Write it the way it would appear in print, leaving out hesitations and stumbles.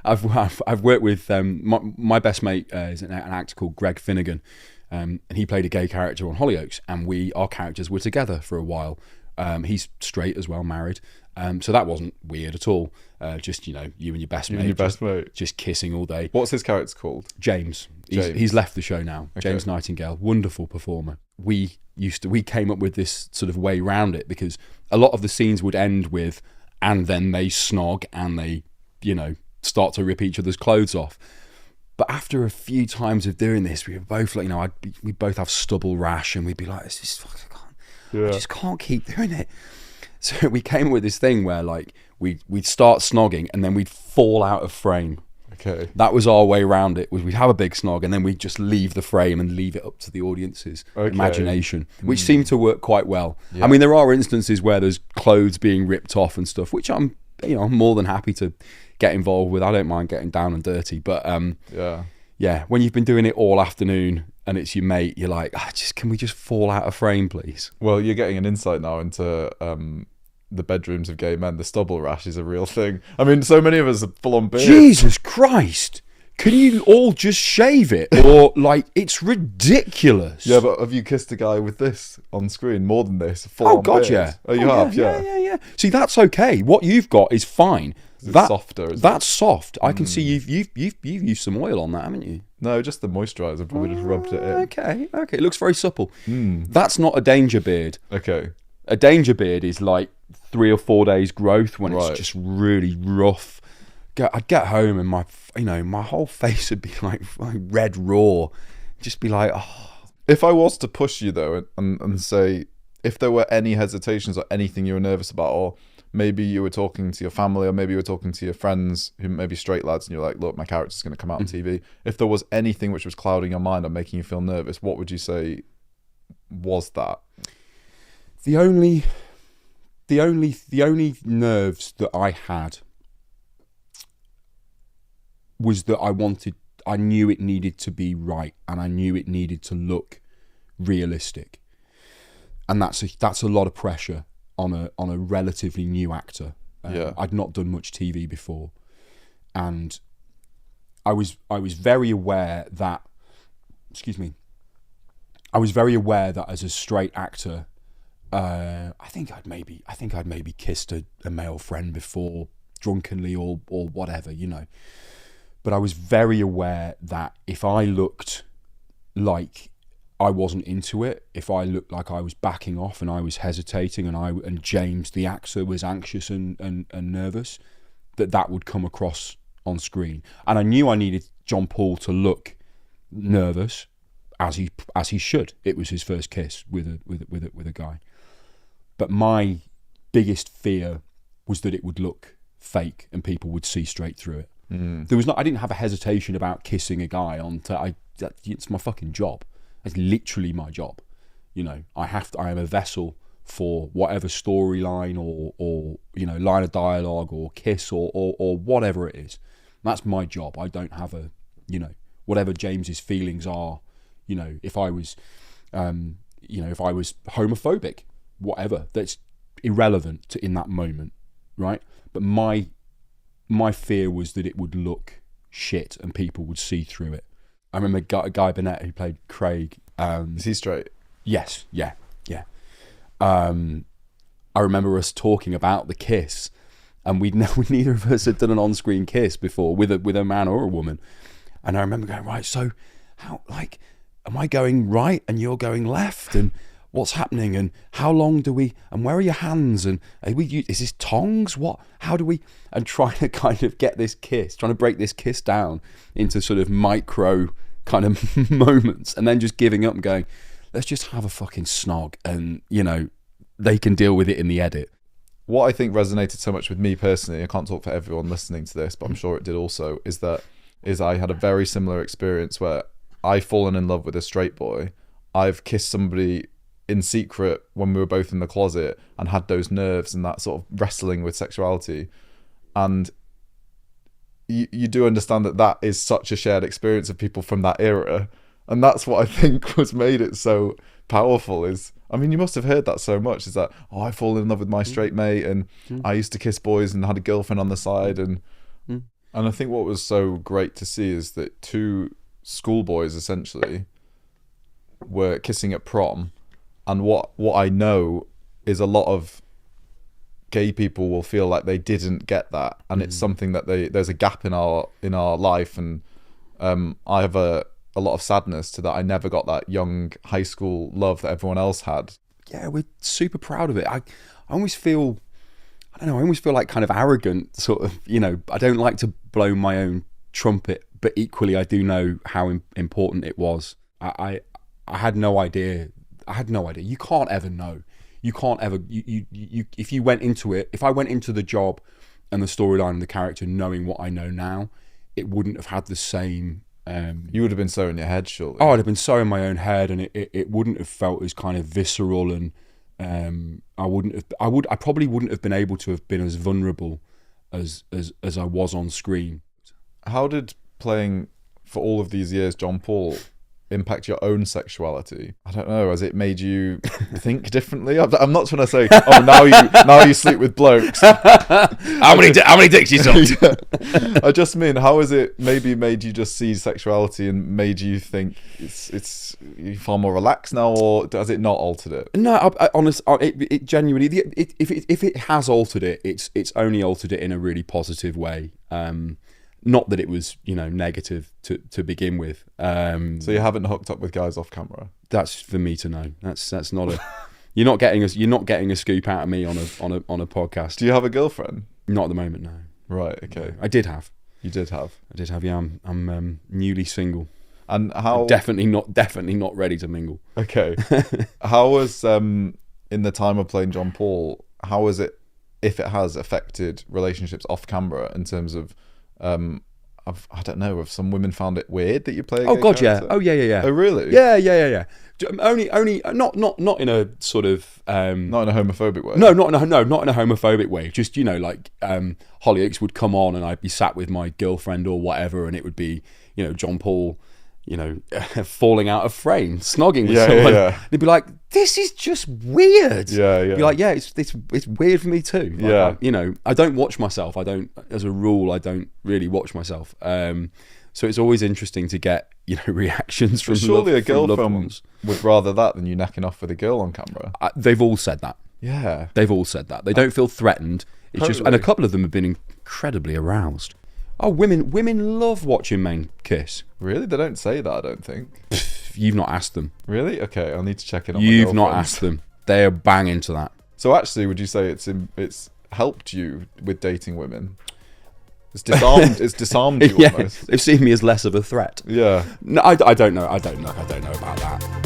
I've worked with my best mate is an actor called Greg Finnegan, and he played a gay character on Hollyoaks, and our characters were together for a while. He's straight as well, married, so that wasn't weird at all. Just you and your best mate, just kissing all day. What's his character called? James. He's left the show now. Okay. James Nightingale, wonderful performer. We came up with this sort of way round it, because a lot of the scenes would end with, and then they snog and they, start to rip each other's clothes off. But after a few times of doing this, we were both like, we both have stubble rash, and we'd be like, this is fucking, I just can't keep doing it. So we came up with this thing where like we'd start snogging and then we'd fall out of frame. Okay. That was our way around it. We'd have a big snog and then we'd just leave the frame and leave it up to the audience's imagination, which seemed to work quite well. Yeah. I mean, there are instances where there's clothes being ripped off and stuff, which I'm more than happy to get involved with. I don't mind getting down and dirty, but when you've been doing it all afternoon and it's your mate, you're like, can we just fall out of frame, please? Well, you're getting an insight now into the bedrooms of gay men. The stubble rash is a real thing. I mean, so many of us are full on beard. Jesus Christ! Can you all just shave it? Or like, it's ridiculous. Yeah, but have you kissed a guy with this on screen? More than this? Oh God, beard? Yeah. Oh, you have, yeah. See, that's okay. What you've got is fine. That's softer. That's soft. I can see you've used some oil on that, haven't you? No, just the moisturiser. Probably just rubbed it in. Okay. It looks very supple. That's not a danger beard. Okay. A danger beard is like 3 or 4 days growth when it's just really rough. I'd get home and my whole face would be like red raw. Just be like, oh. If I was to push you though and say, if there were any hesitations or anything you were nervous about, or maybe you were talking to your family, or maybe you were talking to your friends who may be straight lads, and you're like, look, my character's going to come out on TV. If there was anything which was clouding your mind or making you feel nervous, what would you say was that? The only nerves that I had was that I knew it needed to be right, and I knew it needed to look realistic. And that's a lot of pressure on a relatively new actor. I'd not done much TV before, and I was very aware that, I was very aware that as a straight actor, I think I'd maybe kissed a male friend before, drunkenly or whatever, But I was very aware that if I looked like I wasn't into it, if I looked like I was backing off and I was hesitating, and James the actor was anxious and nervous, that would come across on screen. And I knew I needed Jon Paul to look nervous, as he should. It was his first kiss with a guy. But my biggest fear was that it would look fake and people would see straight through it. I didn't have a hesitation about kissing a guy it's my fucking job. It's literally my job. I am a vessel for whatever storyline or line of dialogue or kiss or whatever it is. That's my job. I don't have whatever James's feelings are, if I was homophobic, whatever, that's irrelevant in that moment, right? But my fear was that it would look shit and people would see through it. I remember Guy Burnett, who played Craig. Is he straight? Yes, yeah. I remember us talking about the kiss, and neither of us had done an on-screen kiss before with a man or a woman. And I remember going, right, so how, am I going right and you're going left, and what's happening, and how long do we, and where are your hands, and is this tongs, what, how do we, and trying to kind of get this kiss, trying to break this kiss down into sort of micro kind of moments, and then just giving up and going, let's just have a fucking snog, and they can deal with it in the edit. What I think resonated so much with me personally, I can't talk for everyone listening to this, but I'm sure it did also, is I had a very similar experience where I've fallen in love with a straight boy. I've kissed somebody in secret when we were both in the closet and had those nerves and that sort of wrestling with sexuality. And you do understand that is such a shared experience of people from that era. And that's what I think was made it so powerful is, I mean, you must have heard that so much, is that, oh, I fall in love with my straight mate, and I used to kiss boys and had a girlfriend on the side. And And I think what was so great to see is that two schoolboys essentially were kissing at prom, and what I know is a lot of gay people will feel like they didn't get that, and it's something that there's a gap in our life, and I have a lot of sadness to that. I never got that young high school love that everyone else had. Yeah, we're super proud of it. I always feel, I don't know, I almost feel like kind of arrogant, sort of, you know, I don't like to blow my own trumpet, but equally I do know how important it was. I had no idea. You can't ever know. You can't ever, you if you went into it, if I went into the job and the storyline and the character knowing what I know now, it wouldn't have had the same... you would have been so in your head, surely. Oh, I'd have been so in my own head, and it wouldn't have felt as kind of visceral, and I probably wouldn't have been able to have been as vulnerable as I was on screen. How did playing for all of these years John Paul impact your own sexuality? I don't know. Has it made you think differently? I'm not trying to say, oh, now you sleep with blokes. How many dicks you sucked? Yeah. I just mean, how has it maybe made you just see sexuality and made you think it's you far more relaxed now, or has it not altered it? No, it genuinely, if it has altered it, it's only altered it in a really positive way. Not that it was, you know, negative to begin with. So you haven't hooked up with guys off camera? That's for me to know. That's not a. You're not getting a scoop out of me on a podcast. Do you have a girlfriend? Not at the moment, no. Right. Okay. I did have. You did have. I did have. Yeah. I'm newly single. And how? I'm definitely not ready to mingle. Okay. How was in the time of playing John Paul? How was it, if it has affected relationships off camera in terms of? I don't know. Have some women found it weird that you play? Oh God, character? Yeah. Oh yeah. Oh really? Yeah. Only not in a sort of not in a homophobic way. No, not in a homophobic way. Just, you know, like Hollyoaks would come on and I'd be sat with my girlfriend or whatever, and it would be, you know, John Paul, you know, falling out of frame, snogging with someone. Yeah. They'd be like, "This is just weird." Yeah. Be like, "Yeah, it's weird for me too." Like, yeah. You know, I don't watch myself. As a rule, I don't really watch myself. So it's always interesting to get, you know, reactions from surely a girlfriend would rather that than you necking off with a girl on camera. They've all said that. Yeah. They've all said that. They don't feel threatened. It's totally. just, and a couple of them have been incredibly aroused. Oh, women love watching men kiss. Really? They don't say that, I don't think. You've not asked them. Really? Okay, I'll need to check in on my You've not asked them. They are bang into that. So actually, would you say it's helped you with dating women? It's disarmed you almost. They've seen me as less of a threat. Yeah. No, I don't know. I don't know about that.